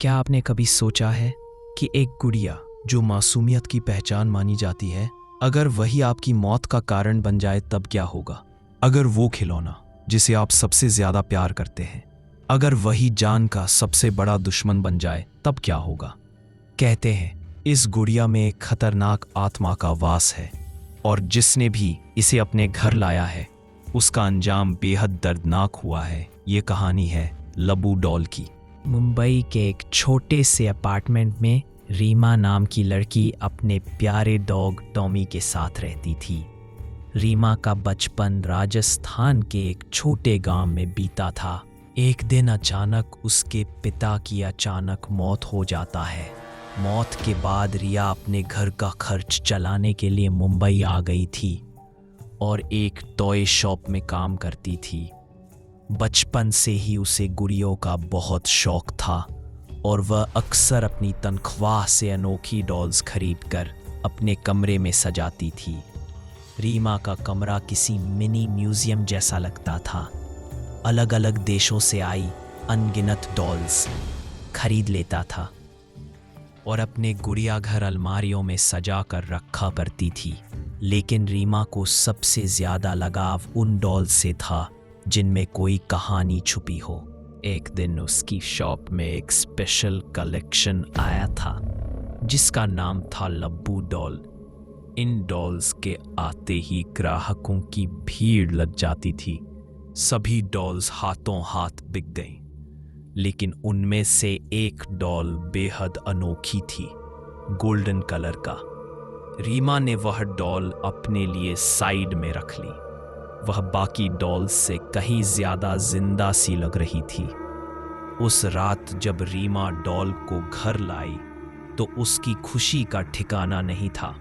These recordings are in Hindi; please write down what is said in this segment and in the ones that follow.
क्या आपने कभी सोचा है कि एक गुड़िया जो मासूमियत की पहचान मानी जाती है, अगर वही आपकी मौत का कारण बन जाए तब क्या होगा? अगर वो खिलौना जिसे आप सबसे ज्यादा प्यार करते हैं, अगर वही जान का सबसे बड़ा दुश्मन बन जाए तब क्या होगा? कहते हैं इस गुड़िया में एक खतरनाक आत्मा का वास है और जिसने भी इसे अपने घर लाया है उसका अंजाम बेहद दर्दनाक हुआ है। ये कहानी है लब्बू डॉल की। मुंबई के एक छोटे से अपार्टमेंट में रीमा नाम की लड़की अपने प्यारे डॉग टॉमी के साथ रहती थी। रीमा का बचपन राजस्थान के एक छोटे गांव में बीता था। एक दिन अचानक उसके पिता की अचानक मौत हो जाता है। मौत के बाद रिया अपने घर का खर्च चलाने के लिए मुंबई आ गई थी और एक टॉय शॉप में काम करती थी। बचपन से ही उसे गुड़ियों का बहुत शौक था और वह अक्सर अपनी तनख्वाह से अनोखी डॉल्स खरीदकर अपने कमरे में सजाती थी। रीमा का कमरा किसी मिनी म्यूजियम जैसा लगता था। अलग अलग देशों से आई अनगिनत डॉल्स खरीद लेता था और अपने गुड़िया घर अलमारियों में सजा कर रखा करती थी। लेकिन रीमा को सबसे ज्यादा लगाव उन डॉल्स से था जिनमें कोई कहानी छुपी हो। एक दिन उसकी शॉप में एक स्पेशल कलेक्शन आया था जिसका नाम था लब्बू डॉल। इन डॉल्स के आते ही ग्राहकों की भीड़ लग जाती थी। सभी डॉल्स हाथों हाथ बिक गईं, लेकिन उनमें से एक डॉल बेहद अनोखी थी, गोल्डन कलर का। रीमा ने वह डॉल अपने लिए साइड में रख ली। वह बाकी डॉल्स से कहीं ज्यादा जिंदा सी लग रही थी। उस रात जब रीमा डॉल को घर लाई तो उसकी खुशी का ठिकाना नहीं था।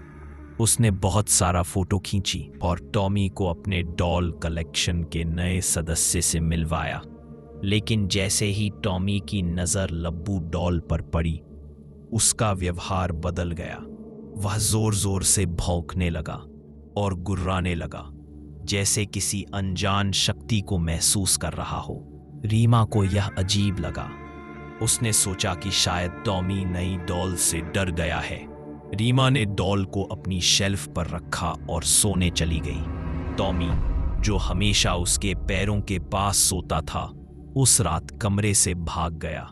उसने बहुत सारा फोटो खींची और टॉमी को अपने डॉल कलेक्शन के नए सदस्य से मिलवाया। लेकिन जैसे ही टॉमी की नजर लब्बू डॉल पर पड़ी, उसका व्यवहार बदल गया। वह जोर जोर से भौंकने लगा और गुर्राने लगा, जैसे किसी अनजान शक्ति को महसूस कर रहा हो। रीमा को यह अजीब लगा। उसने सोचा कि शायद टॉमी नई डॉल से डर गया है। रीमा ने डॉल को अपनी शेल्फ पर रखा और सोने चली गई। टॉमी, जो हमेशा उसके पैरों के पास सोता था, उस रात कमरे से भाग गया।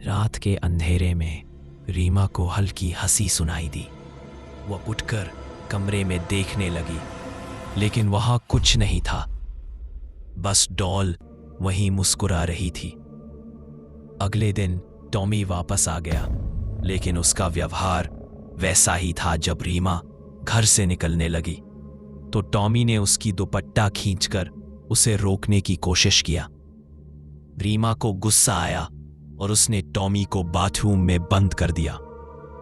रात के अंधेरे में रीमा को हल्की हंसी सुनाई दी। वह उठकर कमरे में देखने लगी, लेकिन वहां कुछ नहीं था। बस डॉल वहीं मुस्कुरा रही थी। अगले दिन टॉमी वापस आ गया, लेकिन उसका व्यवहार वैसा ही था। जब रीमा घर से निकलने लगी तो टॉमी ने उसकी दुपट्टा खींचकर उसे रोकने की कोशिश किया। रीमा को गुस्सा आया और उसने टॉमी को बाथरूम में बंद कर दिया।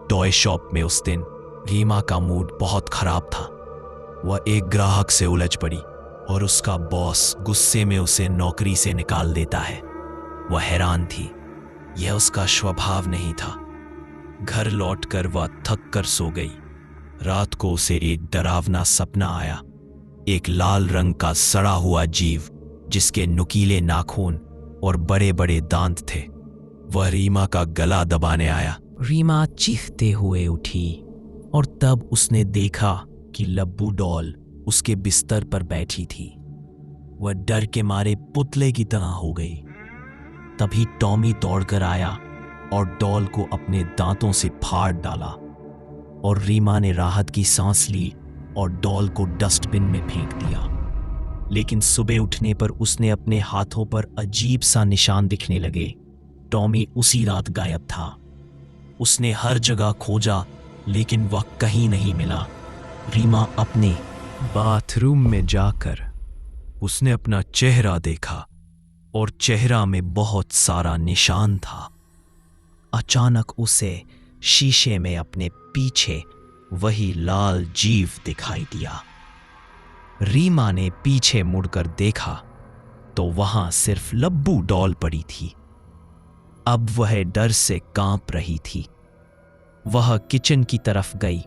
टॉय शॉप में उस दिन रीमा का मूड बहुत खराब था। वह एक ग्राहक से उलझ पड़ी और उसका बॉस गुस्से में उसे नौकरी से निकाल देता है। वह हैरान थी, यह उसका स्वभाव नहीं था। घर लौटकर वह थक कर सो गई। रात को उसे एक डरावना सपना आया। एक लाल रंग का सड़ा हुआ जीव जिसके नुकीले नाखून और बड़े बड़े दांत थे, वह रीमा का गला दबाने आया। रीमा चीखते हुए उठी और तब उसने देखा कि लब्बू डॉल उसके बिस्तर पर बैठी थी। वह डर के मारे पुतले की तरह हो गई। तभी टॉमी दौड़कर आया और डॉल को अपने दांतों से फाड़ डाला और रीमा ने राहत की सांस ली और डॉल को डस्टबिन में फेंक दिया। लेकिन सुबह उठने पर उसने अपने हाथों पर अजीब सा निशान दिखने लगे। टॉमी उसी रात गायब था। उसने हर जगह खोजा, लेकिन वह कहीं नहीं मिला। रीमा अपने बाथरूम में जाकर उसने अपना चेहरा देखा और चेहरा में बहुत सारा निशान था। अचानक उसे शीशे में अपने पीछे वही लाल जीव दिखाई दिया। रीमा ने पीछे मुड़कर देखा तो वहां सिर्फ लब्बू डॉल पड़ी थी। अब वह डर से कांप रही थी। वह किचन की तरफ गई,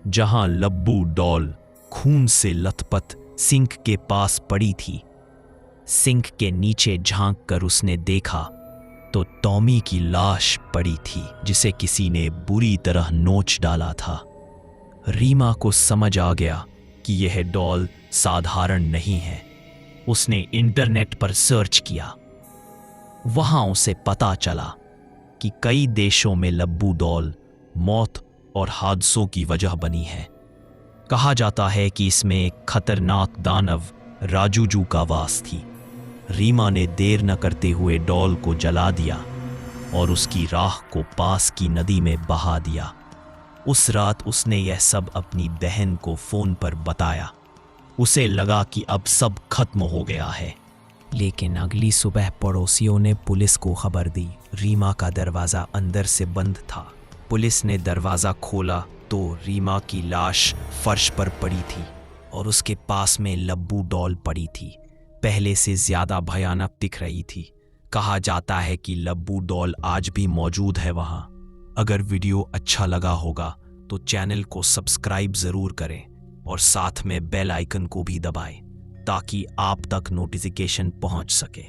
जहां लब्बू डॉल खून से लथपथ सिंक के पास पड़ी थी। सिंक के नीचे झांक कर उसने देखा तो टॉमी की लाश पड़ी थी जिसे किसी ने बुरी तरह नोच डाला था। रीमा को समझ आ गया कि यह डॉल साधारण नहीं है। उसने इंटरनेट पर सर्च किया। वहां उसे पता चला कि कई देशों में लब्बू डॉल मौत और हादसों की वजह बनी है। कहा जाता है कि इसमें एक खतरनाक दानव राजूजू का वास थी। रीमा ने देर न करते हुए डॉल को जला दिया और उसकी राख को पास की नदी में बहा दिया। उस रात उसने यह सब अपनी बहन को फोन पर बताया। उसे लगा कि अब सब खत्म हो गया है। लेकिन अगली सुबह पड़ोसियों ने पुलिस को खबर दी। रीमा का दरवाज़ा अंदर से बंद था। पुलिस ने दरवाज़ा खोला तो रीमा की लाश फर्श पर पड़ी थी और उसके पास में लब्बू डॉल पड़ी थी। पहले से ज़्यादा भयानक दिख रही थी। कहा जाता है कि लब्बू डॉल आज भी मौजूद है वहाँ। अगर वीडियो अच्छा लगा होगा तो चैनल को सब्सक्राइब ज़रूर करें और साथ में बेल आइकन को भी दबाएं ताकि आप तक नोटिफिकेशन पहुंच सके।